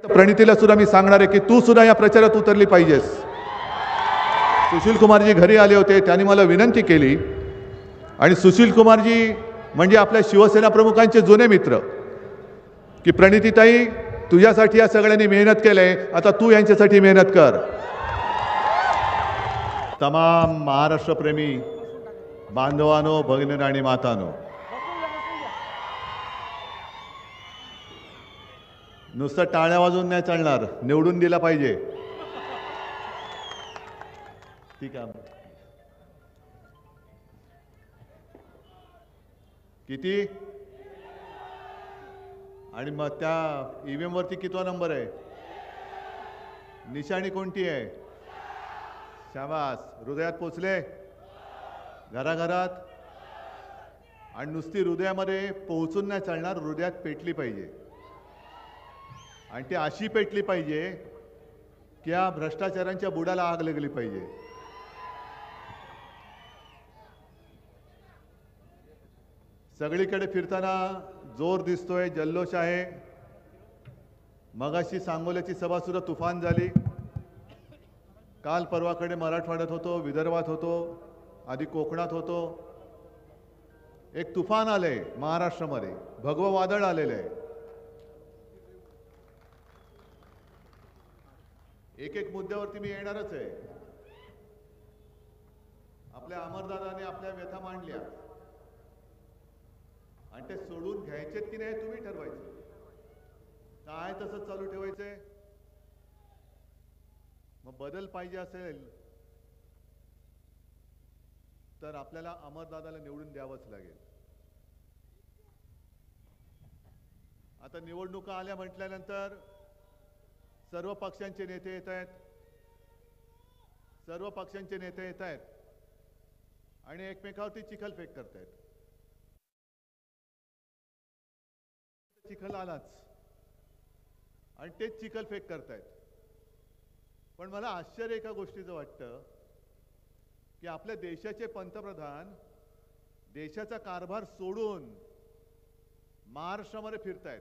प्रणितीला सुद्धा मी सांगणार आहे की तू सुद्धा या प्रचारात उतरली पाहिजेस। सुशील कुमारजी घरी आले होते, त्यांनी मला विनंती केली आणि सुशील कुमारजी म्हणजे आपल्या शिवसेना प्रमुखांचे जुने मित्र, की प्रणितीताई तुझ्यासाठी या सगळ्यांनी मेहनत केलंय, आता तू यांच्यासाठी मेहनत कर। तमाम महाराष्ट्रप्रेमी बांधवांनो, भगिनी आणि मातांनो, नुसतं टाळ्या वाजवून नाही चालणार, निवडून दिला पाहिजे। ठीक आहे, किती आणि मग त्या ईव्हीएम वरती कितवा नंबर आहे, निशाणी कोणती आहे? शाबास, हृदयात पोचले, घराघरात, आणि नुसती हृदयामध्ये पोहोचून नाही चालणार, हृदयात पेटली पाहिजे। आणि ती अशी पेटली पाहिजे की या भ्रष्टाचारांच्या बुडाला आग लागली पाहिजे। सगळीकडे फिरताना जोर दिसतोय, जल्लोष आहे। मगाशी सांगोल्याची सभा सुद्धा तुफान झाली। काल परवाकडे मराठवाड्यात होतो, विदर्भात होतो, आधी कोकणात होतो। एक तुफान आले महाराष्ट्रामध्ये, भगवं वादळ आलेलं आहे। एक एक मुद्द्यावरती मी येणारच आहे। आपल्या अमरदादाने आपल्या व्यथा मांडल्या आणि ते सोडून घ्यायचेत की नाही तुम्ही ठरवायचं, काय तसंच चालू ठेवायचंय। मग बदल पाहिजे असेल तर आपल्याला अमरदादाला निवडून द्यावंच लागेल। आता निवडणुका आल्या म्हटल्यानंतर सर्व पक्षांचे नेते येत आहेत, सर्व पक्षांचे नेते येत आहेत आणि एकमेकावरती चिखलफेक करतायत। चिखल आलाच आणि तेच चिखलफेक करतायत। पण मला आश्चर्य एका गोष्टीचं वाटतं की आपल्या देशाचे पंतप्रधान देशाचा कारभार सोडून महाराष्ट्रामध्ये फिरतायत।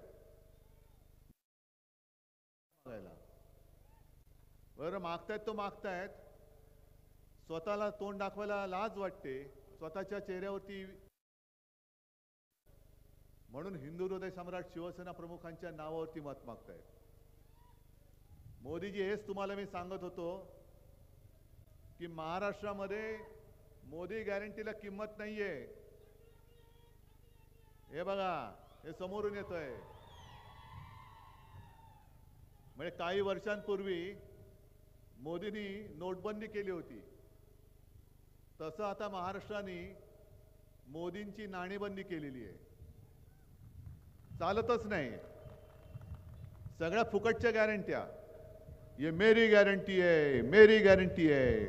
बरं, मागतायत तो मागतायत, स्वतःला तोंड दाखवायला लाज वाटते स्वतःच्या चेहऱ्यावरती, म्हणून हिंदू हृदय सम्राट शिवसेना प्रमुखांच्या नावावरती मत मागतायत। मोदीजी, हेच तुम्हाला मी सांगत होतो की महाराष्ट्रामध्ये मोदी गॅरंटीला किंमत नाहीये। हे बघा, हे समोरून येतंय। म्हणजे काही वर्षांपूर्वी मोदींनी नोटबंदी केली होती, तसं आता महाराष्ट्राने मोदींची नाणेबंदी केलेली आहे। चालतच नाही, सगळ्या फुकटच्या गॅरंट्या, ये मेरी गॅरंटी आहे, मेरी गॅरंटी आहे।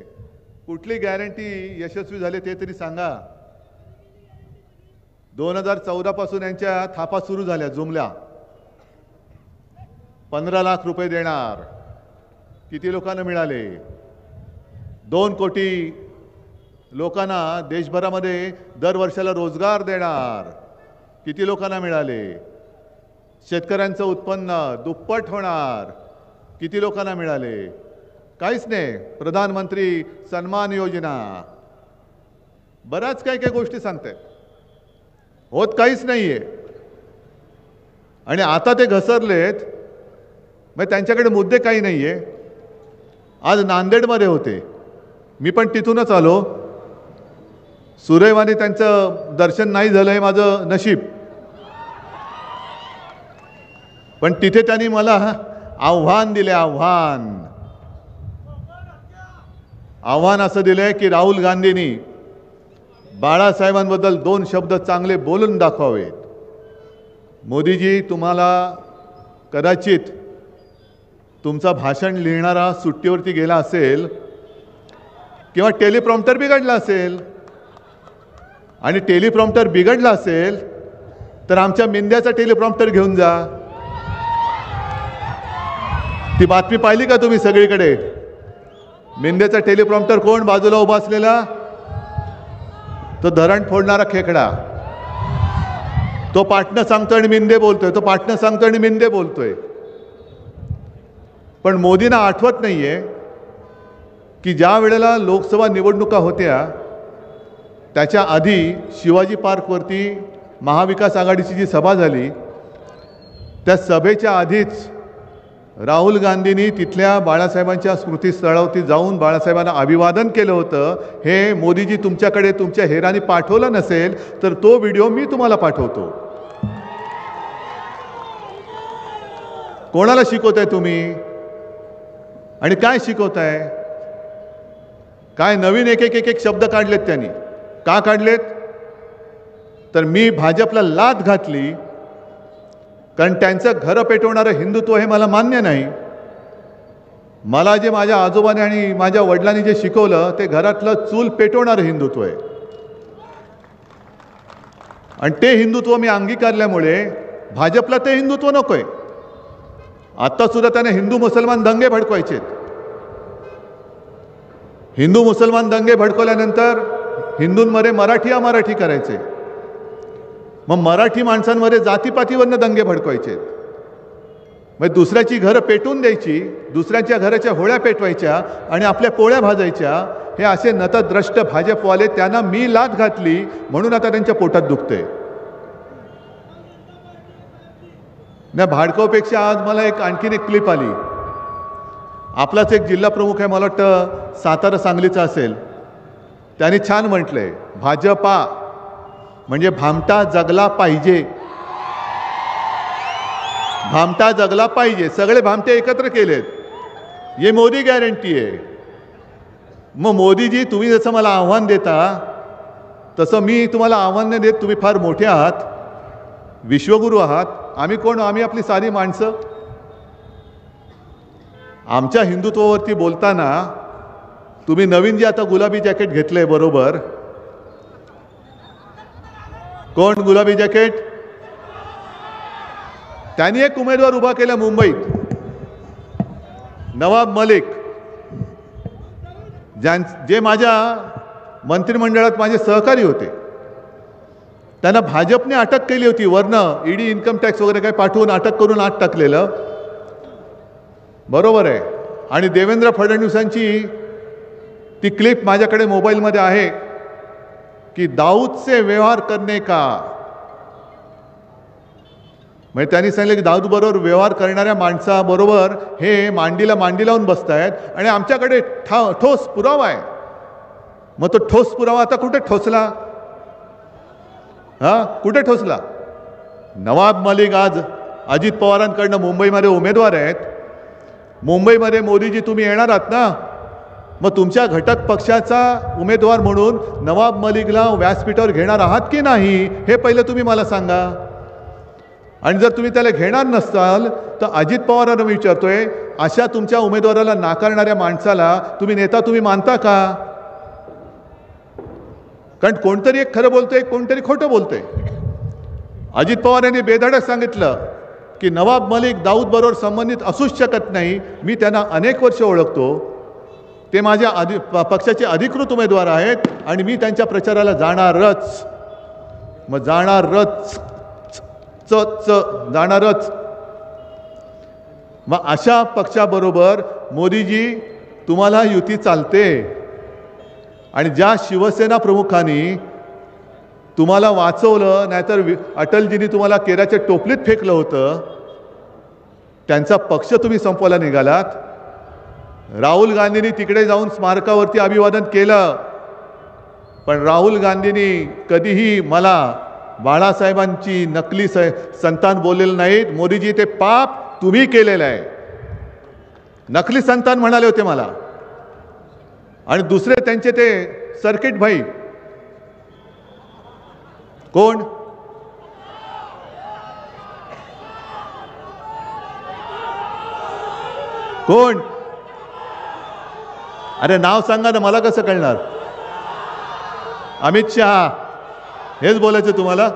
कुठली गॅरंटी यशस्वी झाली ते तरी सांगा। 2014 पासून यांच्या थापा सुरू झाल्या, जुमल्या। 15 लाख रुपये देणार, किती लोकांना मिळाले? 2 कोटी लोकांना देशभरामध्ये दर वर्षाला रोजगार देणार, किती लोकांना मिळाले? शेतकऱ्यांचं उत्पन्न दुप्पट होणार, किती लोकांना मिळाले? काहीच नाही। प्रधानमंत्री सन्मान योजना, बऱ्याच काही गोष्टी सांगतात, होत काहीच नाहीये। आणि आता ते घसरलेत, मग त्यांच्याकडे मुद्दे काही नाहीये। आज नांदेडमध्ये होते, मी पण तिथूनच आलो। सुदैवाने त्यांचं दर्शन नाही झालंय, माझं नशीब। पण तिथे त्यांनी मला आव्हान दिले, आव्हान असं दिलंय की राहुल गांधींनी बाळासाहेबांबद्दल 2 शब्द चांगले बोलून दाखवावेत। मोदीजी, तुम्हाला कदाचित तुमचा भाषण लिहिणारा सुट्टीवरती गेला असेल किंवा टेलिप्रॉम्प्टर बिघडला असेल, आणि टेलिप्रॉम्प्टर बिघडला असेल तर आमच्या मिंद्याचा टेलिप्रॉम्प्टर घेऊन जा। ती बातमी पाहिली का तुम्ही सगळीकडे? मिंद्याचा टेलिप्रॉम्प्टर कोण बाजूला उभा असलेला? तो धरण फोडणारा खेकडा। तो पाटणं सांगतोय आणि मिंदे बोलतोय, तो पाटणं सांगतोय आणि मिंदे बोलतोय। पण मोदींना आठवत नाही आहे की ज्या वेळेला लोकसभा निवडणुका होत्या त्याच्या आधी शिवाजी पार्कवरती महाविकास आघाडीची जी सभा झाली त्या सभेच्या आधीच राहुल गांधींनी तिथल्या बाळासाहेबांच्या स्मृतीस्थळावरती जाऊन बाळासाहेबांना अभिवादन केलं होतं. हे मोदीजी तुमच्याकडे तुमच्या हेरानी पाठवलं नसेल तर तो व्हिडिओ मी तुम्हाला पाठवतो. कोणाला शिकवताय तुम्ही आणि काय शिकवताय? काय नवीन एक एक एक एक शब्द काढलेत त्यांनी. का काढलेत? तर मी भाजपला लाथ घातली कारण त्यांचं घरं पेटवणारं हिंदुत्व हे मला मान्य नाही. मला जे माझ्या आजोबाने आणि माझ्या वडिलांनी जे शिकवलं ते घरातलं चूल पेटवणारं हिंदुत्व आहे आणि ते हिंदुत्व मी अंगीकारल्यामुळे भाजपला ते हिंदुत्व नकोय. आता सुद्धा त्याने हिंदू मुसलमान दंगे भडकवायचे. हिंदू मुसलमान दंगे भडकवल्यानंतर हिंदूंमध्ये मराठी अमराठी करायचे. मग मराठी माणसांमध्ये जातीपातीवरनं दंगे भडकवायचे. मग दुसऱ्याची घरं पेटून द्यायची, दुसऱ्यांच्या घराच्या होळ्या पेटवायच्या आणि आपल्या पोळ्या भाजायच्या. हे असे नतद्रष्ट भाजपवाले, त्यांना मी लाथ घातली म्हणून आता त्यांच्या पोटात दुखते. ना भाडकावपेक्षा आज मला आणखीन एक क्लिप आली. आपलाच एक जिल्हा प्रमुख आहे, मला वाटतं सातारा सांगलीचा असेल, त्यांनी छान म्हटलंय, भाजपा म्हणजे भामटा जगला पाहिजे. भामटा जगला पाहिजे. सगळे भामटे एकत्र केलेत. ये मोदी गॅरंटी आहे. मग मोदीजी तुम्ही जसं मला आव्हान देता तसं मी तुम्हाला आव्हान नाही देत. तुम्ही फार मोठे आहात, विश्वगुरू आहात. आम्ही कोण? आम्ही आपली साधी माणसं. आमच्या हिंदुत्वावरती बोलताना तुम्ही नवीन जे आता गुलाबी जॅकेट घेतलंय, बरोबर, कोण गुलाबी जॅकेट? त्यांनी एक उमेदवार उभा केला मुंबईत, नवाब मलिक, जे माझ्या मंत्रिमंडळात माझे सहकारी होते. त्यांना भाजपने अटक केली होती वरनं, ईडी इन्कम टॅक्स वगैरे काही पाठवून अटक करून आत टाकलेलं, बरोबर आहे. आणि देवेंद्र फडणवीसांची ती क्लिप माझ्याकडे मोबाईलमध्ये आहे की दाऊद से व्यवहार करने का, म्हणजे त्यांनी सांगितलं की दाऊद बरोबर व्यवहार करणाऱ्या माणसाबरोबर हे मांडीला मांडी लावून बसतायत आणि आमच्याकडे ठोस पुरावा आहे. मग तो ठोस पुरावा आता कुठे ठोसला? कुठे ठोसला? नवाब मलिक आज अजित पवारांकडनं मुंबईमध्ये उमेदवार आहेत. मुंबईमध्ये मोदीजी तुम्ही येणार आहात ना, मग तुमच्या घटक पक्षाचा उमेदवार म्हणून नवाब मलिकला व्यासपीठावर घेणार आहात की नाही हे पहिलं तुम्ही मला सांगा. आणि जर तुम्ही त्याला घेणार नसाल तर अजित पवारांना विचारतोय, अशा तुमच्या उमेदवाराला नाकारणाऱ्या माणसाला तुम्ही नेता तुम्ही मानता का? कारण कोणतरी एक खरं बोलतोय, कोणतरी खोटं बोलतोय. अजित पवार यांनी बेधडक सांगितलं की नवाब मलिक दाऊद बरोबर संबंधित असूच शकत नाही. मी त्यांना अनेक वर्ष ओळखतो, ते माझ्या पक्षाचे अधिकृत उमेदवार आहेत आणि मी त्यांच्या प्रचाराला जाणारच. मग जाणारच, जाणारच. मग अशा पक्षाबरोबर मोदीजी तुम्हाला युती चालते. आणि ज्या शिवसेना प्रमुखांनी तुम्हाला वाचवलं, नाहीतर अटलजींनी तुम्हाला केराच्या टोपलीत फेकलं होतं, त्यांचा पक्ष तुम्ही संपवायला निघालात. राहुल गांधींनी तिकडे जाऊन स्मारकावरती अभिवादन केलं, पण राहुल गांधींनी कधीही मला बाळासाहेबांची नकली संतान बोललेलं नाहीत. मोदीजी ते पाप तुम्ही केलेलं आहे. नकली संतान म्हणाले होते मला. आणि दुसरे त्यांचे ते सर्किट भाई, कोण? कोण? अरे नाव सांगा ना, मला कसं कळणार? अमित शहा हेच बोलायचं तुम्हाला?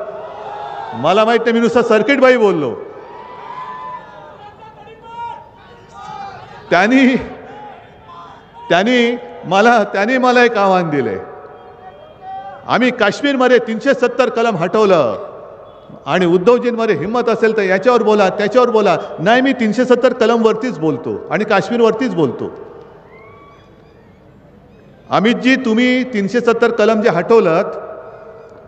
मला माहित नाही, मी नुसतं सर्किट भाई बोललो. त्यांनी मला एक आव्हान दिले. आम्ही काश्मीरमध्ये 370 कलम हटवलं. आणि उद्धवजींमध्ये हिंमत असेल तर याच्यावर बोला, त्याच्यावर बोला. नाही, मी 370 कलमवरतीच बोलतो आणि काश्मीरवरतीच बोलतो. अमितजी, तुम्ही 370 कलम जे हटवलं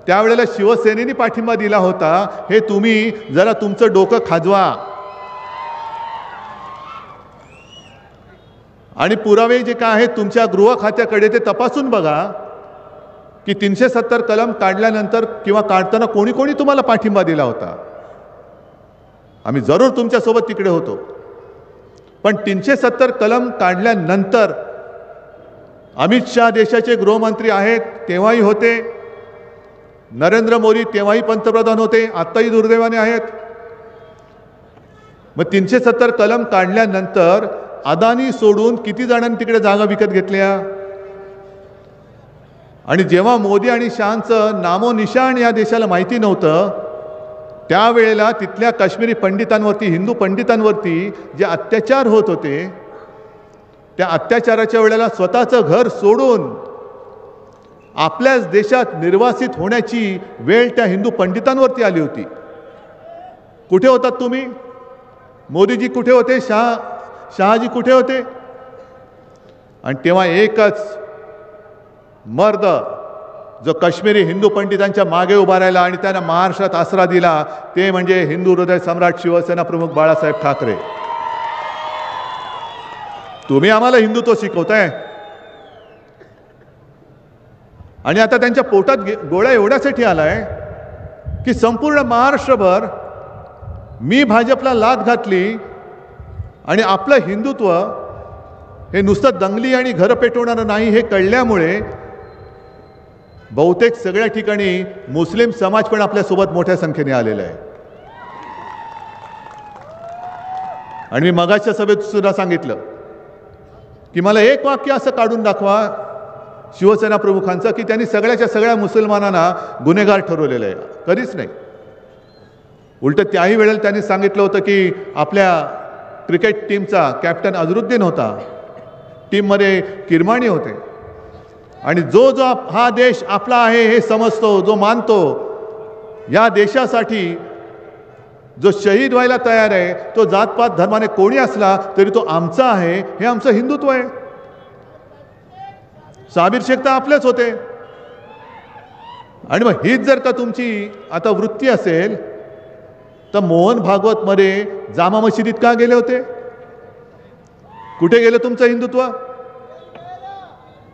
त्यावेळेला शिवसेनेने पाठिंबा दिला होता. हे तुम्ही जरा तुमचं डोकं खाजवा आणि पुरावे जे काय आहेत तुमच्या गृह खात्याकडे ते तपासून बघा की 370 कलम काढल्यानंतर किंवा काढताना कोणी कोणी तुम्हाला पाठिंबा दिला होता. आम्ही जरूर तुमच्यासोबत तिकडे होतो. पण 370 कलम काढल्यानंतर अमित शहा देशाचे गृहमंत्री आहेत, तेव्हाही होते. नरेंद्र मोदी तेव्हाही पंतप्रधान होते, आत्ताही दुर्दैवाने आहेत. मग 370 कलम काढल्यानंतर अदानी सोडून किती जणांनी तिकडे जागा विकत घेतल्या? आणि जेव्हा मोदी आणि शहांचं नामोनिशाण या देशाला माहिती नव्हतं, त्यावेळेला तिथल्या काश्मीरी पंडितांवरती, हिंदू पंडितांवरती जे अत्याचार होत होते, त्या अत्याचाराच्या वेळेला स्वतःचं घर सोडून आपल्याच देशात निर्वासित होण्याची वेळ त्या हिंदू पंडितांवरती आली होती. कुठे होतात तुम्ही? मोदीजी कुठे होते? शहाजी कुठे होते? आणि तेव्हा एकच मर्द जो काश्मीरी हिंदू पंडितांच्या मागे उभा राहिला आणि त्यांना महाराष्ट्रात आसरा दिला, ते म्हणजे हिंदू हृदय सम्राट शिवसेना प्रमुख बाळासाहेब ठाकरे. तुम्ही आम्हाला हिंदुत्व शिकवताय आणि आता त्यांच्या पोटात गोळा एवढ्यासाठी आलाय की संपूर्ण महाराष्ट्रभर मी भाजपला लाथ घातली आणि आपलं हिंदुत्व हे नुसतं दंगली आणि घर पेटवणारं नाही हे कळल्यामुळे बहुतेक सगळ्या ठिकाणी मुस्लिम समाज पण आपल्यासोबत मोठ्या संख्येने आलेला आहे. आणि मी मगाच्या सभेत सुद्धा सांगितलं की मला एक वाक्य असं काढून दाखवा शिवसेना प्रमुखांचं की त्यांनी सगळ्याच्या सगळ्या मुसलमानांना गुन्हेगार ठरवलेलं आहे. कधीच नाही. उलट त्याही वेळेला त्यांनी सांगितलं होतं की आपल्या क्रिकेट टीमचा कॅप्टन अझरुद्दीन होता, टीममध्ये किरमाणी होते आणि जो जो हा देश आपला आहे हे समजतो, जो मानतो, या देशासाठी जो शहीद व्हायला तयार आहे, तो जातपात धर्माने कोणी असला तरी तो आमचा आहे, हे आमचं हिंदुत्व आहे. साबीर शेख तर आपलेच होते. आणि मग हीच जर का तुमची आता वृत्ती असेल तर मोहन भागवत मध्ये जामा मशिदीत का गेले होते? कुठे गेले तुमचं हिंदुत्व?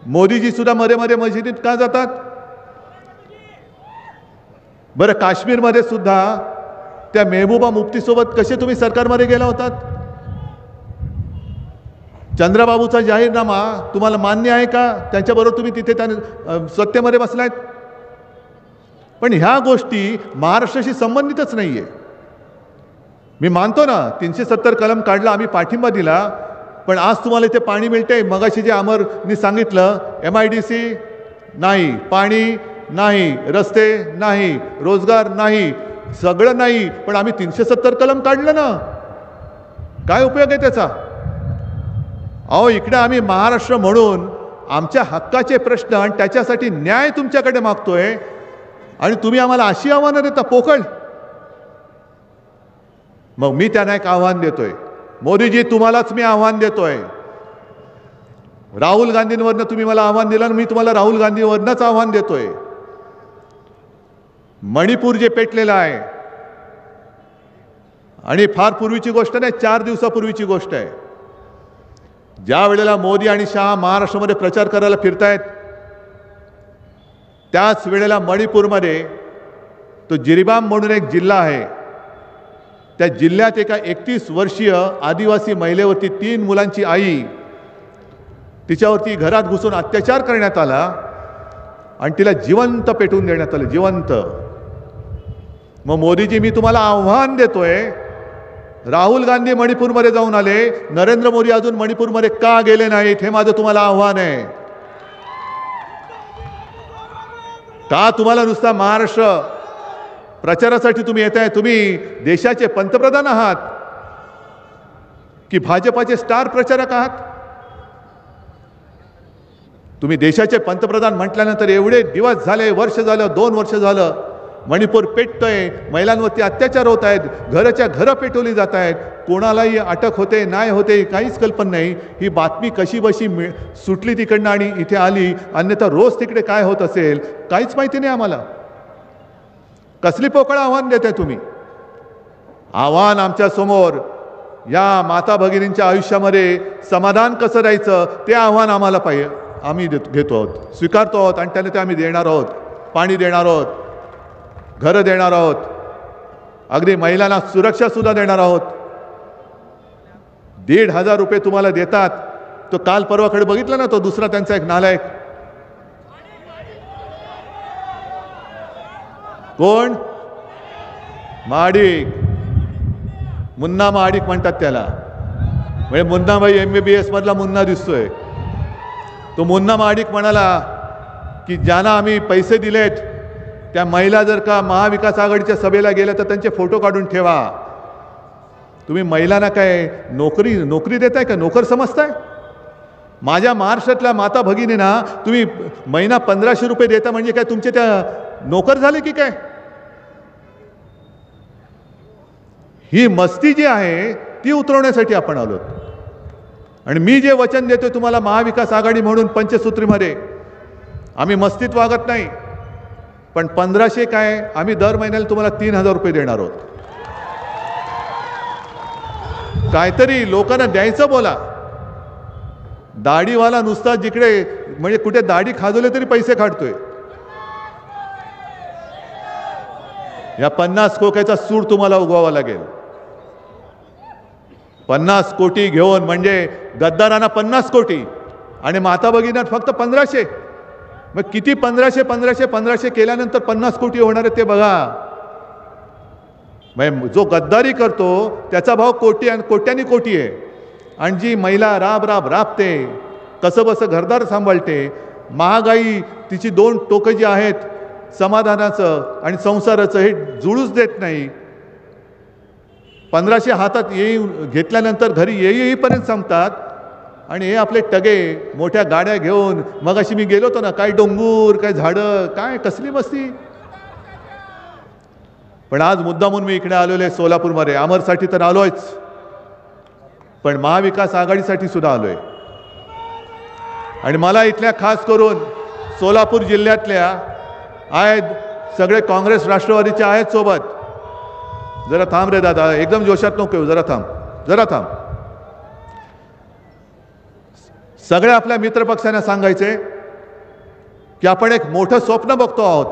मोदीजी सुद्धा मध्ये मध्ये मशिदीत का जातात? बरं, काश्मीरमध्ये सुद्धा त्या मेहबूबा मुफ्तीसोबत कसे तुम्ही सरकारमध्ये गेला होतात? चंद्रबाबूचा जाहीरनामा तुम्हाला मान्य आहे का? त्यांच्याबरोबर तुम्ही तिथे सत्तेमध्ये बसलायत. पण ह्या गोष्टी महाराष्ट्राशी संबंधितच नाहीये. मी मानतो ना 370 कलम काढला, आम्ही पाठिंबा दिला, पण आज तुम्हाला इथे पाणी मिळते. मगाशी जे अमरनी सांगितलं, MIDC नाही, पाणी नाही, रस्ते नाही, रोजगार नाही, सगळं नाही, पण आम्ही 370 कलम काढलं ना. काय उपयोग आहे त्याचा? अहो, इकडे आम्ही महाराष्ट्र म्हणून आमच्या हक्काचे प्रश्न आणि त्याच्यासाठी न्याय तुमच्याकडे मागतोय आणि तुम्ही आम्हाला अशी आव्हानं देता पोकळ. मग मी त्यांना एक आव्हान देतोय, मोदीजी तुम्हालाच मी आव्हान देतोय. राहुल गांधींवरनं तुम्ही मला आव्हान दिलं, मी तुम्हाला राहुल गांधीवरनंच आव्हान देतोय. मणिपूर जे पेटलेलं आहे आणि फार पूर्वीची गोष्ट नाही, 4 दिवसापूर्वीची गोष्ट आहे. ज्या वेळेला मोदी आणि शहा महाराष्ट्रामध्ये प्रचार करायला फिरतायत, त्याच वेळेला मणिपूरमध्ये तो जिरीबाम म्हणून एक जिल्हा आहे, त्या जिल्ह्यात एका 31 वर्षीय आदिवासी महिलेवरती 3 मुलांची आई, तिच्यावरती घरात घुसून अत्याचार करण्यात आला आणि तिला जिवंत पेटवून देण्यात आलं, जिवंत. मग मोदीजी, मी तुम्हाला आव्हान देतोय, राहुल गांधी मणिपूरमध्ये जाऊन आले, नरेंद्र मोदी अजून मणिपूरमध्ये का गेले नाहीत, हे माझं तुम्हाला आव्हान आहे. का तुम्हाला नुसता महाराष्ट्र प्रचारासाठी तुम्ही येताय? तुम्ही देशाचे पंतप्रधान आहात की भाजपाचे स्टार प्रचारक आहात? तुम्ही देशाचे पंतप्रधान म्हटल्यानंतर एवढे दिवस झाले, वर्ष झालं, 2 वर्ष झालं, मणिपूर पेटतोय, महिलांवरती अत्याचार होत आहेत, घराच्या घरं पेटवली जात आहेत, कोणालाही अटक होते नाही होते काहीच कल्पना नाही. ही बातमी कशी बशी सुटली तिकडनं आणि इथे आली, अन्यथा रोज तिकडे काय होत असेल काहीच माहिती नाही आम्हाला. कसली पोकळ आव्हान देताय तुम्ही? आव्हान आमच्या समोर या माता भगिनींच्या आयुष्यामध्ये समाधान कसं राहायचं ते आव्हान आम्हाला पाहिजे, आम्ही घेतो आहोत, स्वीकारतो आहोत आणि त्याने ते आम्ही देणार आहोत. पाणी देणार आहोत, घरं देणार आहोत, अगदी महिलांना सुरक्षा सुद्धा देणार आहोत. 1,500 रुपये तुम्हाला देतात. तो काल परवाकडे बघितलं ना, तो दुसरा त्यांचा एक नालायक कोण, महाडिक, मुन्ना महाडिक म्हणतात त्याला. म्हणजे मुन्नाबाई MBBS मधला मुन्ना दिसतोय. तो मुन्ना महाडिक म्हणाला की ज्यांना आम्ही पैसे दिलेत त्या महिला जर का महाविकास आघाडीच्या सभेला गेल्या तर त्यांचे फोटो काढून ठेवा. तुम्ही महिलांना काय नोकरी देताय का? नोकर समजताय? माझ्या महाराष्ट्रातल्या माता भगिनींना तुम्ही महिना 1,500 रुपये देता म्हणजे काय तुमचे त्या नोकर झाले की काय? ही मस्ती जी आहे ती उतरवण्यासाठी आपण आलो. आणि मी जे वचन देतोय तुम्हाला महाविकास आघाडी म्हणून पंचसूत्रीमध्ये, आम्ही मस्तीत वागत नाही. पण 1,500 काय, आम्ही दर महिन्याला तुम्हाला 3,000 रुपये देणार आहोत. काहीतरी लोकांना द्यायचं बोला. दाढीवाला नुसता जिकडे म्हणजे कुठे दाढी खाजवले तरी पैसे काढतोय. या 50 कोट्याचा सूड तुम्हाला उगवावा लागेल. 50 कोटी घेऊन म्हणजे गद्दारांना 50 कोटी आणि माता भगिनींना फक्त 1,500. मग किती 1,500 केल्यानंतर 50 कोटी होणार आहे ते बघा. जो गद्दारी करतो त्याचा भाव कोट्यानी कोटी आहे. आणि जी महिला राबते, कसं बसं घरदार सांभाळते, महागाई तिची 2 टोकं जी आहेत, समाधानाचं आणि संसाराचं, हे जुळूच देत नाही. 1,500 हातात घेतल्यानंतर घरी येईपर्यंत संपतात. आणि हे आपले टगे मोठ्या गाड्या घेऊन, मग अशी मी गेलो होतो ना, काय डोंगर, काय झाडं, काय कसली मस्ती. पण आज मुद्दामून मी इकडे आलेलो आहे सोलापूरमध्ये. अमरसाठी तर आलोयच, पण महाविकास आघाडीसाठी सुद्धा आलोय. आणि मला इथल्या खास करून सोलापूर जिल्ह्यातल्या आहेत सगळे काँग्रेस राष्ट्रवादीचे आहेत सोबत. जरा थांब रे दादा, एकदम जोशात नको येऊ, जरा थांब. सगळ्या आपल्या मित्रपक्षांना सांगायचे की आपण एक मोठं स्वप्न बघतो आहोत,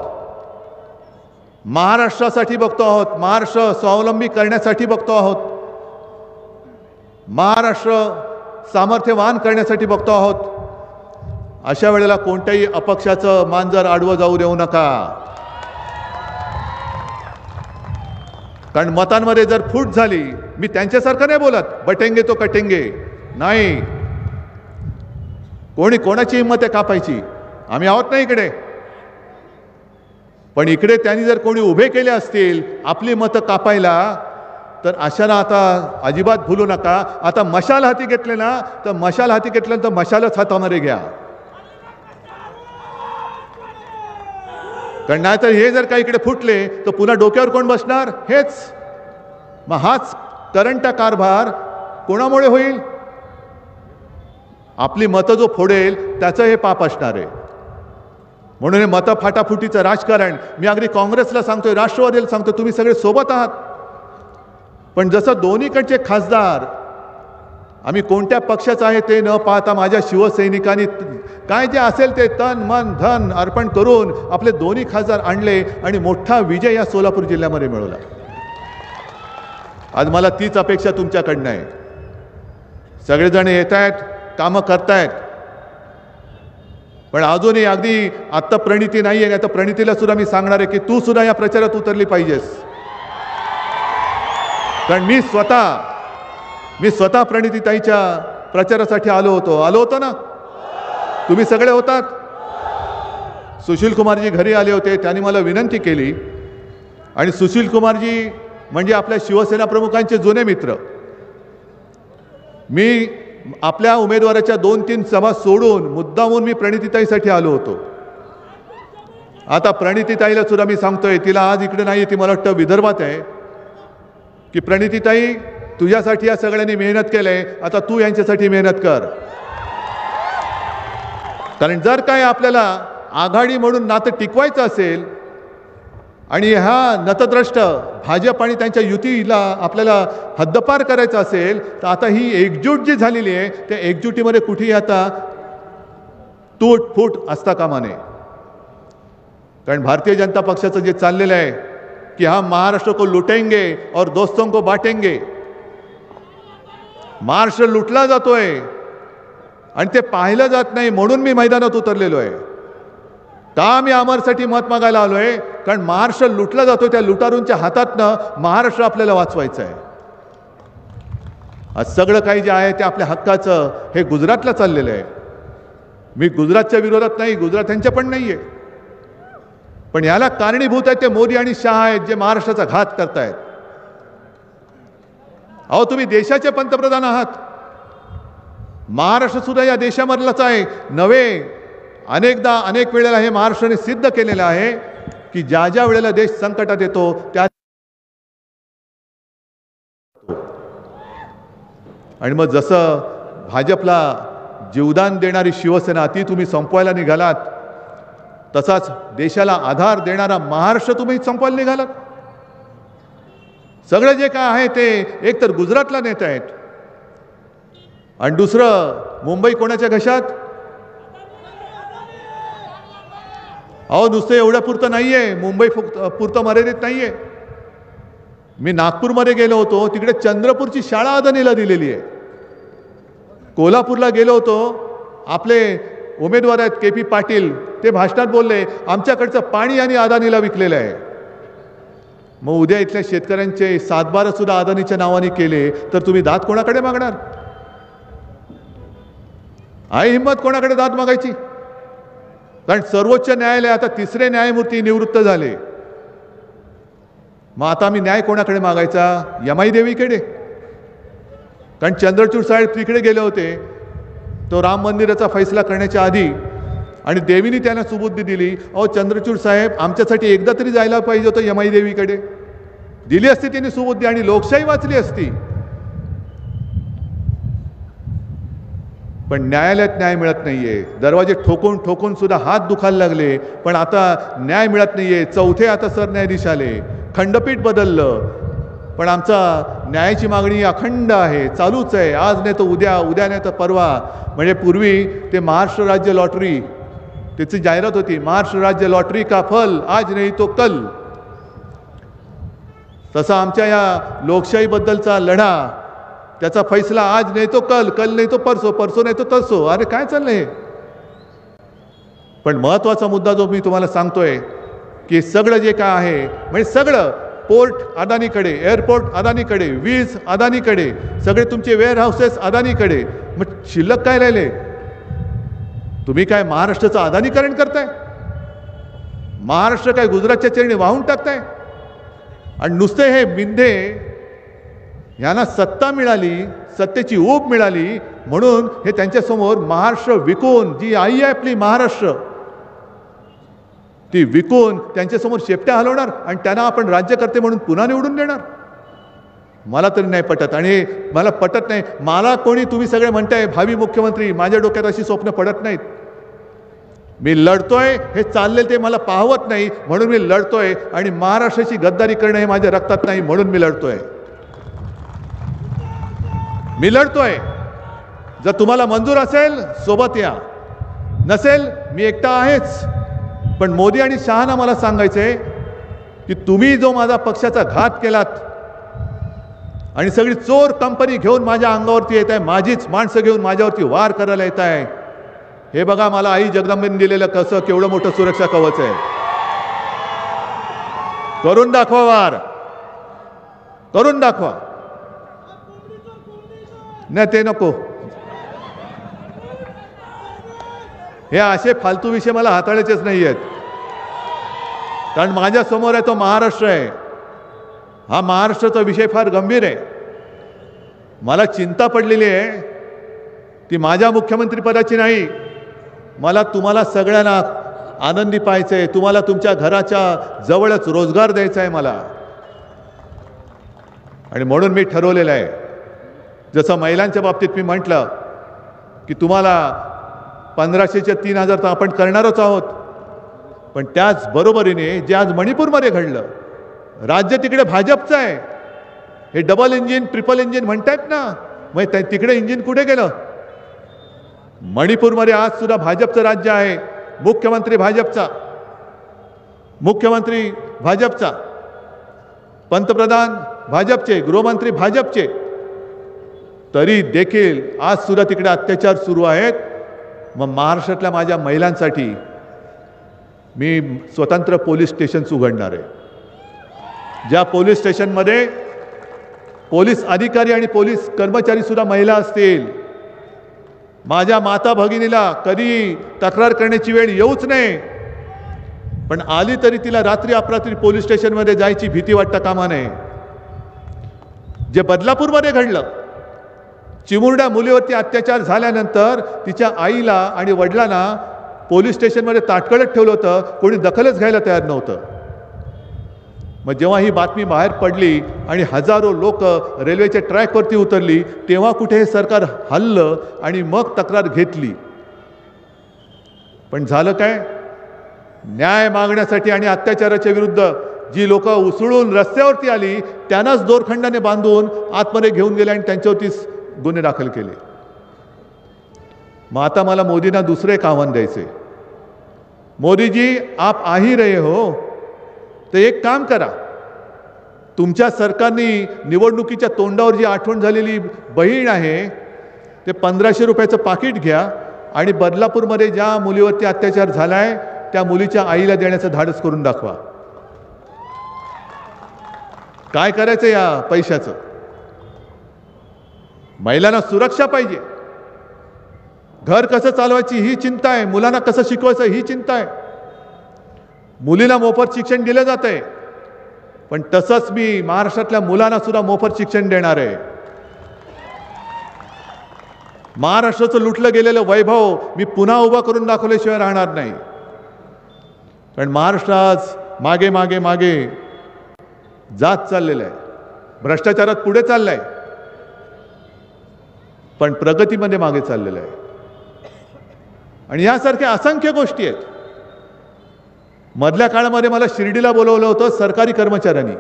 महाराष्ट्रासाठी बघतो आहोत, महाराष्ट्र स्वावलंबी करण्यासाठी बघतो आहोत, महाराष्ट्र सामर्थ्यवान करण्यासाठी बघतो आहोत. अशा वेळेला कोणत्याही अपक्षाचं मांजर आडवं जाऊ देऊ नका. कारण मतांमध्ये जर फूट झाली, मी त्यांच्यासारखं नाही बोलत बटेंगे तो कटेंगे, नाही. कोणी कोणाची हिंमत आहे कापायची? आम्ही आहोत ना इकडे. पण इकडे त्यांनी जर कोणी उभे केले असतील आपली मतं कापायला, तर अशाला आता अजिबात भूलू नका. आता मशाल हाती घेतले ना, तर मशाल हाती घेतल्यानंतर मशालच हातामध्ये घ्या. कारण नाही तर हे जर का इकडे फुटले तर पुन्हा डोक्यावर कोण बसणार? हेच. मग हाच करंटा कारभार कोणामुळे होईल? आपली मतं जो फोडेल त्याचं हे पाप असणार आहे. म्हणून हे मतं फाटाफुटीचं राजकारण मी अगदी काँग्रेसला सांगतोय, राष्ट्रवादीला सांगतोय, तुम्ही सगळे सोबत आहात. पण जसं दोन्हीकडचे खासदार, आम्ही कोणत्या पक्षाचं आहे ते न पाहता माझ्या शिवसैनिकांनी काय जे असेल ते तन मन धन अर्पण करून आपले दोन्ही खासदार आणले आणि मोठा विजय या सोलापूर जिल्ह्यामध्ये मिळवला. आज मला तीच अपेक्षा तुमच्याकडनं आहे. सगळेजण येत आहेत, कामं करतायत. पण अजूनही अगदी आत्ता प्रणिती नाही आहे. आता प्रणितीला सुद्धा मी सांगणार आहे की तू सुद्धा या प्रचारात उतरली पाहिजेस. कारण मी स्वतः प्रणितीताईच्या प्रचारासाठी आलो होतो ना. तुम्ही सगळे होतात. सुशील कुमारजी घरी आले होते, त्यांनी मला विनंती केली. आणि सुशील कुमारजी म्हणजे आपल्या शिवसेना प्रमुखांचे जुने मित्र. मी आपल्या उमेदवाराच्या 2-3 सभा सोडून मुद्दामून मी प्रणितीताईसाठी आलो होतो. आता प्रणितीताईला सुद्धा मी सांगतोय, तिला आज इकडे नाही, ती मला वाटतं विदर्भात आहे, की प्रणितीताई तुझ्यासाठी या सगळ्यांनी मेहनत केलंय, आता तू यांच्यासाठी मेहनत कर. कारण जर काय आपल्याला आघाडी म्हणून नातं टिकवायचं असेल आणि ह्या नतद्रष्ट भाजप आणि त्यांच्या युतीला आपल्याला हद्दपार करायचं असेल, तर आता ही एकजूट जी झालेली आहे त्या एकजुटीमध्ये कुठेही आता तूट फूट असता कामा नये. कारण भारतीय जनता पक्षाचं जे चाललेलं आहे की हम महाराष्ट्र को लुटेंगे और दोस्तों को बांटेंगे, महाराष्ट्र लुटला जातोय आणि ते पाहिलं जात नाही म्हणून मी मैदानात उतरलेलो आहे. का मी अमरसाठी मत मागायला आलोय? कारण महाराष्ट्र लुटला जातोय, त्या लुटारूंच्या हातातनं महाराष्ट्र आपल्याला वाचवायचं आहे. आज सगळं काही जे आहे ते आपल्या हक्काचं हे गुजरातला चाललेलं आहे. मी गुजरातच्या विरोधात नाही, गुजरात त्यांच्या पण नाहीये, पण याला कारणीभूत आहेत ते मोदी आणि शहा आहेत, जे महाराष्ट्राचा घात करतायत. अहो, तुम्ही देशाचे पंतप्रधान आहात, महाराष्ट्र सुद्धा या देशामधलाच आहे. नव्हे, अनेकदा अनेक वेळेला हे महाराष्ट्राने सिद्ध केलेलं आहे की ज्या ज्या वेळेला देश संकटात येतो त्या आणि मग जसं भाजपला जीवदान देणारी शिवसेना ती तुम्ही संपवायला निघालात, तसाच देशाला आधार देणारा महाराष्ट्र तुम्ही संपवायला निघालात. सगळं जे काय आहे ते एकतर गुजरातला नेत आहेत आणि दुसरं मुंबई कोणाच्या घशात. अहो, नुसतं एवढ्या पुरतं नाहीये, मुंबई पुरतं मर्यादित नाहीये. मी नागपूरमध्ये गेलो होतो, तिकडे चंद्रपूरची शाळा अदानीला दिलेली आहे. कोल्हापूरला गेलो होतो, आपले उमेदवार आहेत KP पाटील, ते भाषणात बोलले आमच्याकडचं पाणी आणि अदानीला विकलेलं आहे. मग उद्या इथल्या शेतकऱ्यांचे सातबारा सुद्धा अदानीच्या नावाने केले तर तुम्ही दात कोणाकडे मागणार? आहे हिंमत कोणाकडे दात मागायची? कारण सर्वोच्च न्यायालय आता 3रे न्यायमूर्ती निवृत्त झाले. मग आता आम्ही न्याय कोणाकडे मागायचा? यमाई देवीकडे. कारण चंद्रचूड साहेब तिकडे गेले होते तो राम मंदिराचा फैसला करण्याच्या आधी आणि देवीने त्यांना सुबुद्धी दिली. अहो, चंद्रचूड साहेब आमच्यासाठी एकदा तरी जायला पाहिजे होतं यमाई देवीकडे. दिली असती त्यांनी सुबुद्धी आणि लोकशाही वाचली असती. पण न्यायालयात न्याय मिळत नाहीये. दरवाजे ठोकून ठोकून सुद्धा हात दुखायला लागले, पण आता न्याय मिळत नाहीये. 4थे आता सरन्यायाधीश आले, खंडपीठ बदललं, पण आमचा न्यायाची मागणी अखंड आहे, चालूच आहे. आज नाही तर उद्या, उद्या नाही तर परवा. म्हणजे पूर्वी ते महाराष्ट्र राज्य लॉटरी त्याची जाहिरात होती, महाराष्ट्र राज्य लॉटरी का फल आज नाही तो कल. तसा आमच्या या लोकशाहीबद्दलचा लढा, त्याचा फैसला आज नाही तो कल, कल नाही तो परसो, परसो नाही तो तरसो. अरे काय चाललंय? पण महत्वाचा मुद्दा जो मी तुम्हाला सांगतोय की सगळं जे काय आहे म्हणजे सगळं, पोर्ट अदानीकडे, एअरपोर्ट अदानीकडे, वीज अदानीकडे, सगळे तुमचे वेअर हाऊसेस अदानीकडे. मग शिल्लक काय राहिले? तुम्ही काय महाराष्ट्राचं अदानीकरण करताय? महाराष्ट्र काय गुजरातच्या चरणी वाहून टाकताय? आणि नुसते हे मिंधे यांना सत्ता मिळाली, सत्तेची ऊब मिळाली म्हणून हे त्यांच्यासमोर महाराष्ट्र विकून, जी आई आहे आपली महाराष्ट्र, ती विकून त्यांच्यासमोर शेपट्या हलवणार आणि त्यांना आपण राज्यकर्ते म्हणून पुन्हा निवडून देणार. मला तरी नाही पटत आणि मला पटत नाही. मला कोणी, तुम्ही सगळे म्हणताय भावी मुख्यमंत्री, माझ्या डोक्यात अशी स्वप्न पडत नाहीत. मी लढतोय, हे चालले ते मला पाहवत नाही म्हणून मी लढतोय आणि महाराष्ट्राची गद्दारी करणं हे माझ्या रक्तात नाही म्हणून मी लढतोय. मी लढतोय. जर तुम्हाला मंजूर असेल सोबत या, नसेल मी एकटा आहेच. पण मोदी आणि शहाना मला सांगायचंय की तुम्ही जो माझा पक्षाचा घात केलात आणि सगळी चोर कंपनी घेऊन माझ्या अंगावरती येत आहे, माझीच माणसं घेऊन माझ्यावरती वार करायला येत आहे, हे बघा मला आई जगदंबेने दिलेलं कसं केवढं मोठं सुरक्षा कवच आहे. करून दाखवा, वार करून दाखवा. नाही ते नको, हे असे फालतू विषय मला हाताळायचेच नाही आहेत. कारण माझ्या समोर आहे तो महाराष्ट्र आहे. हा महाराष्ट्राचा विषय फार गंभीर आहे. मला चिंता पडलेली आहे ती माझ्या मुख्यमंत्री पदाची नाही, मला तुम्हाला सगळ्यांना आनंदी पाहायचं आहे, तुम्हाला तुमच्या घराच्या जवळच रोजगार द्यायचा आहे मला. आणि म्हणून मी ठरवलेलं आहे, जसं महिलांच्या बाबतीत मी म्हटलं की तुम्हाला 1500चे 3000 तर आपण करणारच आहोत, पण त्याच बरोबरीने जे आज मणिपूरमध्ये घडलं, राज्य तिकडे भाजपचं आहे. हे डबल इंजिन ट्रिपल इंजिन म्हणतायत ना, मग तिकडे इंजिन कुठे गेलं? मणिपूरमध्ये आज सुद्धा भाजपचं राज्य आहे, मुख्यमंत्री भाजपचा, पंतप्रधान भाजपचे, गृहमंत्री भाजपचे, तरी देखील आज सुद्धा तिकडे अत्याचार सुरू आहेत. मग महाराष्ट्रातल्या माझ्या महिलांसाठी मी स्वतंत्र पोलीस स्टेशन्स उघडणार आहे, ज्या पोलीस स्टेशनमध्ये पोलीस अधिकारी आणि पोलीस कर्मचारी सुद्धा महिला असतील. माझ्या माता भगिनीला कधी तक्रार करण्याची वेळ येऊच नये, पण आली तरी तिला रात्री अपरात्री पोलीस स्टेशनमध्ये जायची भीती वाटता कामा नये. जे बदलापूरमध्ये घडलं, चिमुरड्या मुलीवरती अत्याचार झाल्यानंतर तिच्या आईला आणि वडिलांना पोलीस स्टेशनमध्ये ताटकळत ठेवलं होतं, कोणी दखलच घ्यायला तयार नव्हतं. मग जेव्हा ही बातमी बाहेर पडली आणि हजारो लोक रेल्वेच्या ट्रॅकवरती उतरली, तेव्हा कुठे हे सरकार हललं आणि मग तक्रार घेतली. पण झालं काय? न्याय मागण्यासाठी आणि अत्याचाराच्या विरुद्ध जी लोक उसळून रस्त्यावरती आली, त्यांनाच दोरखंडाने बांधून आतमध्ये घेऊन गेले आणि त्यांच्यावरती गुन्हे दाखल केले. मग आता मला मोदींना दुसरं एक आव्हान द्यायचे. मोदीजी, आप आ ही रहे हो, तर एक काम करा, तुमच्या सरकारने निवडणुकीच्या तोंडावर जी आठवण झालेली बहीण आहे, ते 1500 रुपयाचं पाकिट घ्या आणि बदलापूरमध्ये ज्या मुलीवरती अत्याचार झालाय त्या मुलीच्या आईला देण्याचं धाडस करून दाखवा. काय करायचं या पैशाचं? महिलांना सुरक्षा पाहिजे, घर कसं चालवायची ही चिंता आहे, मुलांना कसं शिकवायचं ही चिंता आहे. मुलीला मोफत शिक्षण दिलं जात आहे, पण तसंच मी महाराष्ट्रातल्या मुलांना सुद्धा मोफत शिक्षण देणार आहे. महाराष्ट्राचं लुटलं गेलेलं वैभव मी पुन्हा उभा करून दाखवल्याशिवाय राहणार नाही. कारण महाराष्ट्र आज मागे मागे मागे जात चाललेलं आहे, भ्रष्टाचारात पुढे चाललाय, पण प्रगतीमध्ये मागे चाललेलं आहे. आणि यासारख्या असंख्य गोष्टी आहेत. मधल्या काळामध्ये मला शिर्डीला बोलवलं होतं सरकारी कर्मचाऱ्यांनी,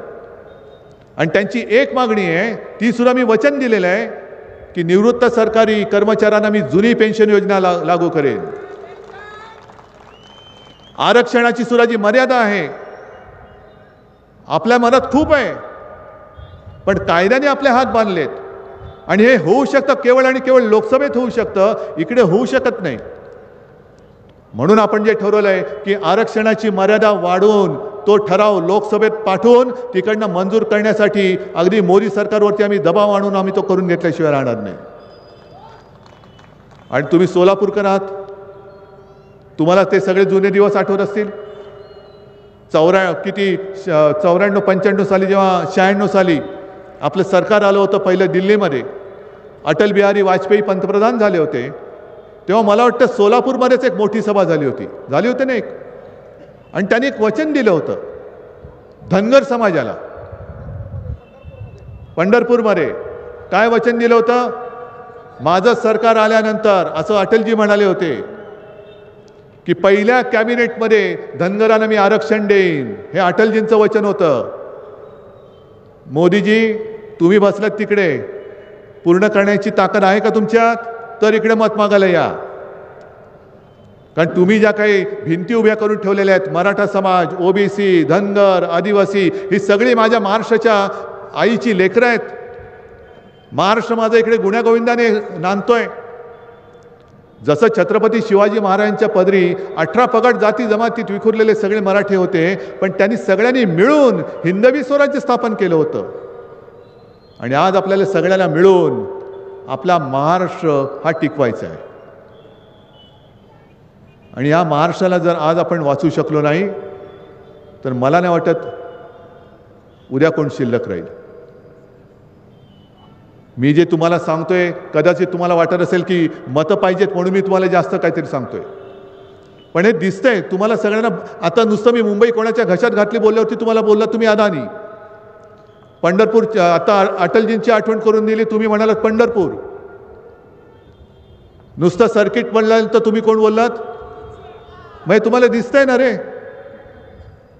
आणि त्यांची एक मागणी आहे, ती सुद्धा मी वचन दिलेलं आहे की निवृत्त सरकारी कर्मचाऱ्यांना मी जुनी पेन्शन योजना लागू करेन. आरक्षणाची सुद्धा जी मर्यादा आहे, आपल्या मनात खूप आहे, पण कायद्याने आपले हात बांधलेत. आणि हे होऊ शकतं केवळ आणि केवळ लोकसभेत होऊ शकतं, इकडे होऊ शकत नाही. म्हणून आपण जे ठरवलंय की आरक्षणाची मर्यादा वाढवून तो ठराव लोकसभेत पाठवून तिकडनं मंजूर करण्यासाठी अगदी मोदी सरकारवरती आम्ही दबाव आणून आम्ही तो करून घेतल्याशिवाय राहणार नाही. आणि तुम्ही सोलापूरकर आहात, तुम्हाला ते सगळे जुने दिवस आठवत असतील. 94-95 साली, जेव्हा 96 साली आपलं सरकार आलं होतं पहिलं दिल्लीमध्ये, अटल बिहारी वाजपेयी पंतप्रधान झाले होते, तेव्हा मला वाटतं सोलापूरमध्येच एक मोठी सभा झाली होती ना एक. आणि त्यांनी एक वचन दिलं होतं धनगर समाजाला. पंढरपूरमध्ये काय वचन दिलं होतं? माझं सरकार आल्यानंतर असं अटलजी म्हणाले होते की पहिल्या कॅबिनेटमध्ये धनगरांना मी आरक्षण देईन. हे अटलजींचं वचन होतं. मोदीजी, तुम्ही बसलात तिकडे, पूर्ण करण्याची ताकद आहे का तुमच्यात? तर इकडे मत मागायला या. कारण तुम्ही ज्या काही भिंती उभ्या करून ठेवलेल्या आहेत, मराठा समाज, ओबीसी, धनगर, आदिवासी, ही सगळी माझ्या महाराष्ट्राच्या आईची लेकरं आहेत. महाराष्ट्र माझा इकडे गुण्यागोविंदाने नांदतोय. जसं छत्रपती शिवाजी महाराजांच्या पदरी 18 पगड जाती जमातीत विखुरलेले सगळे मराठी होते, पण त्यांनी सगळ्यांनी मिळून हिंदवी स्वराज्य स्थापन केलं होतं. आणि आज आपल्याला सगळ्यांना मिळून आपला महाराष्ट्र हा टिकवायचा आहे. आणि या महाराष्ट्राला जर आज आपण वाचू शकलो नाही, तर मला नाही वाटत उद्या कोण शिल्लक राहील. मी जे तुम्हाला सांगतोय, कदाचित तुम्हाला वाटत असेल की मतं पाहिजेत म्हणून मी तुम्हाला जास्त काहीतरी सांगतोय, पण हे दिसतंय तुम्हाला सगळ्यांना. आता नुसतं मी मुंबई कोणाच्या घशात घातली बोलल्यावरती तुम्हाला बोलला तुम्ही अदानी. पंढरपूर आता अटलजींची आठवण करून दिली, तुम्ही म्हणालात पंढरपूर. नुसतं सर्किट म्हणल्यानंतर तुम्ही कोण बोललात? मग तुम्हाला दिसतंय ना रे.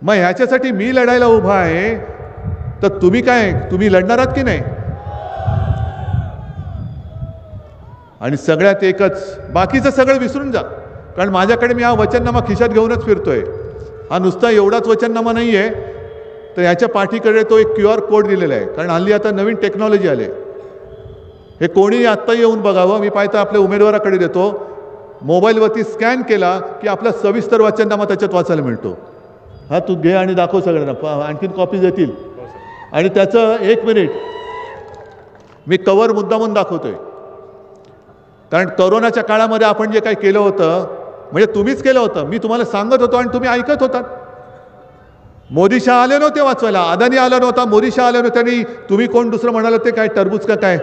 मग ह्याच्यासाठी मी लढायला उभा आहे, तर तुम्ही काय, तुम्ही लढणार आहात की नाही? आणि सगळ्यात एकच, बाकीचं सगळं विसरून जा. कारण माझ्याकडे मी हा वचननामा खिशात घेऊनच फिरतोय. हा नुसता एवढाच वचननामा नाही आहे, तर ह्याच्या पाठीकडे तो एक QR कोड दिलेला आहे. कारण हल्ली आता नवीन टेक्नॉलॉजी आले. हे कोणी आत्ता येऊन बघावं. मी पाहता आपल्या उमेदवाराकडे देतो, मोबाईलवरती स्कॅन केला की आपला सविस्तर वचननामा त्याच्यात वाचायला मिळतो. हा तू घे आणि दाखव सगळ्यांना, आणखीन कॉपीज येतील. आणि त्याचं 1 मिनिट मी कवर मुद्दामून दाखवतोय. कारण कोरोनाच्या काळामध्ये आपण जे काही केलं होतं, म्हणजे तुम्हीच केलं होतं. मी तुम्हाला सांगत होतो आणि तुम्ही ऐकत होतात. मोदी शाह आले नव्हते वाचवायला, अदानी आला नव्हता, मोदी शाह आले नव्हते. आणि तुम्ही कोण दुसरं म्हणाल ते काय टरबूज का काय,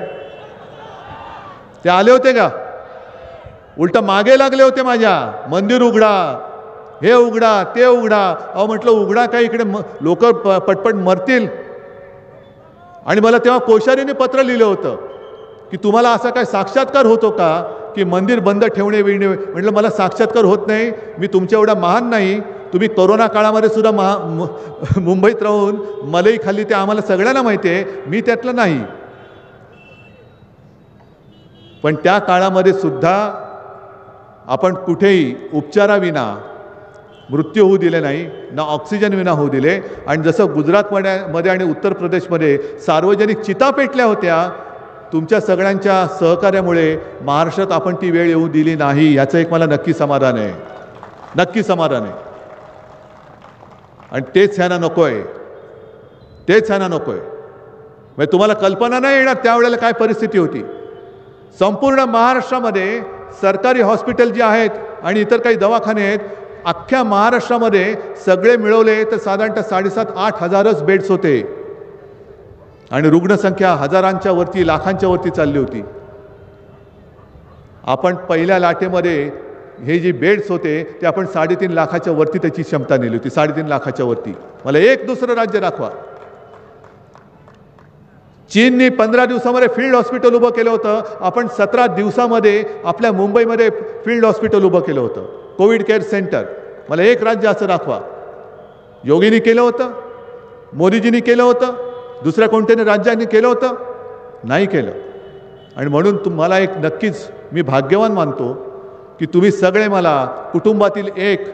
ते आले होते का? उलट मागे लागले होते माझ्या, मंदिर उघडा, हे उघडा, ते उघडा. अहो म्हटलं उघडा काय, इकडे लोक पटपट मरतील. आणि मला तेव्हा कोश्यारीने पत्र लिहिलं होतं की तुम्हाला असा काय साक्षात्कार होतो का की मंदिर बंद ठेवणे विणे. म्हटलं मला साक्षात्कार होत नाही, मी तुमच्या एवढा महान नाही. तुम्ही कोरोना काळामध्ये सुद्धा मुंबईत राहून मलई खाल्ली, ते आम्हाला सगळ्यांना माहिती आहे, मी त्यातलं नाही. पण त्या काळामध्ये सुद्धा आपण कुठेही उपचाराविना मृत्यू होऊ दिले नाही, ना ऑक्सिजन विना होऊ दिले. आणि जसं गुजरातमध्ये आणि उत्तर प्रदेशमध्ये सार्वजनिक चिता पेटल्या होत्या, तुमच्या सगळ्यांच्या सहकार्यामुळे महाराष्ट्रात आपण ती वेळ येऊ दिली नाही. याचं एक मला नक्की समाधान आहे, नक्की समाधान आहे. आणि तेच ह्यांना नको आहे, तेच ह्यांना नको आहे. म्हणजे तुम्हाला कल्पना नाही येणार त्यावेळेला काय परिस्थिती होती. संपूर्ण महाराष्ट्रामध्ये सरकारी हॉस्पिटल जे आहेत आणि इतर काही दवाखाने आहेत, अख्ख्या महाराष्ट्रामध्ये सगळे मिळवले तर साधारणतः 7,500-8 हजारच बेड्स होते. आणि रुग्णसंख्या हजारांच्या वरती, लाखांच्या वरती चालली होती. आपण पहिल्या लाटेमध्ये हे जे बेड्स होते ते आपण 3.5 लाखाच्या वरती त्याची क्षमता नेली होती, 3.5 लाखाच्या वरती. मला एक दुसरं राज्य दाखवा. चीनने 15 दिवसामध्ये फील्ड हॉस्पिटल उभं केलं होतं, आपण 17 दिवसामध्ये आपल्या मुंबईमध्ये फील्ड हॉस्पिटल उभं केलं होतं, कोविड केअर सेंटर. मला एक राज्य असं दाखवा. योगींनी केलं होतं, मोदीजींनी केलं होतं, दुसऱ्या कोणत्याही राज्यांनी केलं होतं? नाही केलं. आणि म्हणून तुम्हाला एक नक्कीच मी भाग्यवान मानतो की तुम्ही सगळे मला कुटुंबातील एक.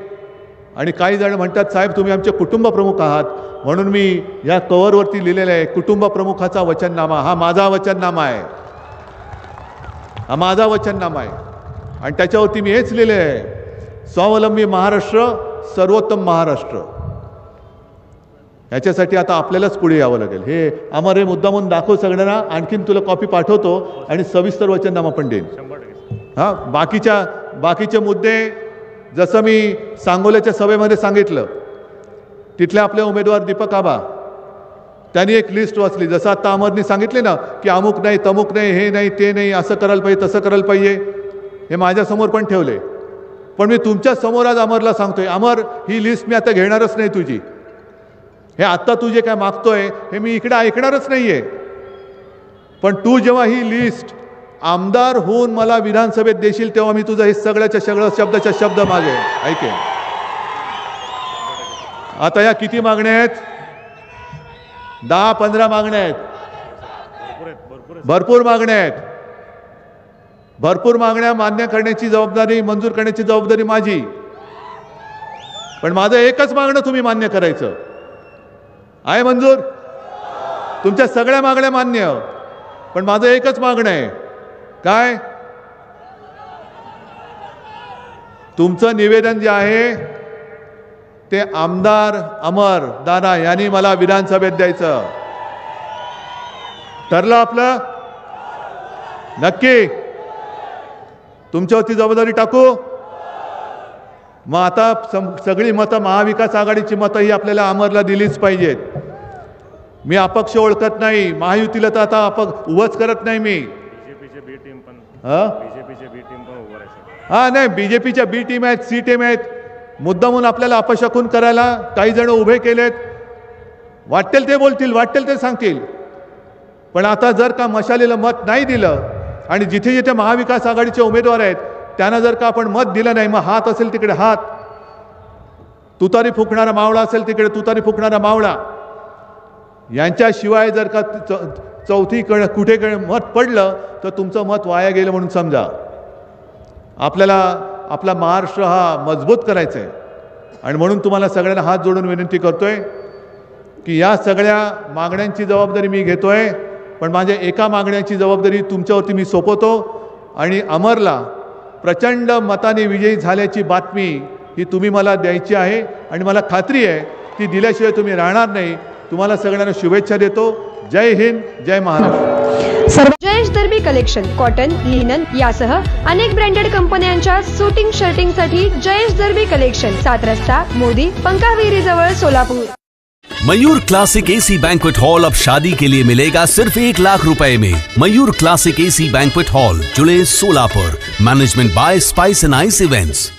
आणि काही जण म्हणतात साहेब तुम्ही आमचे कुटुंब प्रमुख आहात, म्हणून मी या कव्हरवरती लिहिलेलं आहे कुटुंब प्रमुखाचा वचननामा. हा माझा वचननामा आहे, हा माझा वचननामा आहे. आणि त्याच्यावरती मी हेच लिहिले आहे, स्वावलंबी महाराष्ट्र, सर्वोत्तम महाराष्ट्र. याच्यासाठी आता आपल्यालाच पुढे यावं लागेल. हे आम्हाला हे मुद्दामून दाखव सगळ्यांना. आणखीन तुला कॉपी पाठवतो आणि सविस्तर वचननामा पण देईन. हां, बाकीचे मुद्दे जसं मी सांगोल्याच्या सभेमध्ये सांगितलं, तिथले आपले उमेदवार दीपक आबा त्यांनी एक लिस्ट वाचली. जसं आता अमरनी सांगितले ना की अमुक नाही, तमुक नाही, हे नाही, ते नाही, असं करायला पाहिजे, तसं करायला पाहिजे. हे माझ्यासमोर पण ठेवले. पण मी तुमच्या समोर आज अमरला सांगतोय, अमर ही लिस्ट मी आता घेणारच नाही तुझी. हे आत्ता तू जे काय मागतोय हे मी इकडे ऐकणारच नाहीये. पण तू जेव्हा ही लिस्ट आमदार होऊन मला विधानसभेत देशील तेव्हा मी तुझं हे सगळ्याच्या सगळं शब्दाच्या शब्द मागे ऐकेन. आता या किती मागण्या आहेत? 10-15 मागण्या आहेत. भरपूर मागण्या आहेत. भरपूर मागण्या मान्य करण्याची जबाबदारी, मंजूर करण्याची जबाबदारी माझी. पण माझं एकच मागणं तुम्ही मान्य करायचं आहे. मंजूर तुमच्या सगळ्या मागण्या मान्य, पण माझं एकच मागणं आहे. काय? तुमचं निवेदन जे आहे ते आमदार अमर दादा यांनी मला विधानसभेत द्यायचं. ठरलं आपलं? नक्की तुमच्यावरती जबाबदारी टाकू. मग आता सगळी मतं, महाविकास आघाडीची मतं ही आपल्याला अमरला दिलीच पाहिजेत. मी अपक्ष ओळखत नाही, महायुतीला तर आता उभंच करत नाही मी. हा नाही, बीजेपीच्या बी टीम आहेत, सी टीम आहेत. मुद्दामून आपल्याला अपशकुन करायला काही जण उभे केलेत. वाटेल ते बोलतील, वाटेल ते सांगतील. पण आता जर का मशालीला मत नाही दिलं आणि जिथे जिथे महाविकास आघाडीचे उमेदवार आहेत त्यांना जर का आपण मत दिलं नाही, मग हात असेल तिकडे हात, तुतारी फुकणारा मावळा असेल तिकडे तुतारी फुकणारा मावळा, यांच्याशिवाय जर का चौथी कुठे मत पडलं तर तुमचं मत वाया गेलं म्हणून समजा. आपल्याला आपला महाराष्ट्र हा मजबूत करायचा आहे आणि म्हणून तुम्हाला सगळ्यांना हात जोडून विनंती करतोय की या सगळ्या मागण्यांची जबाबदारी मी घेतोय, पण माझ्या एका मागण्याची जबाबदारी तुमच्यावरती मी सोपवतो आणि अमरला प्रचंड मताने विजयी झाल्याची बातमी ही तुम्ही मला द्यायची आहे आणि मला खात्री आहे ती दिल्याशिवाय तुम्ही राहणार नाही. तुम्हाला सगळ्यांना शुभेच्छा देतो. जय हिंद, जय Maharashtra. Jayesh दर्बी collection cotton, linen यासह अनेक ब्रँडेड कंपन्यांच्या सुटिंग शर्टिंगसाठी जयेश दर्बी कलेक्शन, 7 रस्ता मोदी, पंकाविरी जवळ, Solapur. Mayur classic AC banquet hall अब शादी के लिए मिलेगा सिर्फ 1 लाख रुपए में. Mayur classic AC banquet hall, July, Solapur. Management by spice end ice events.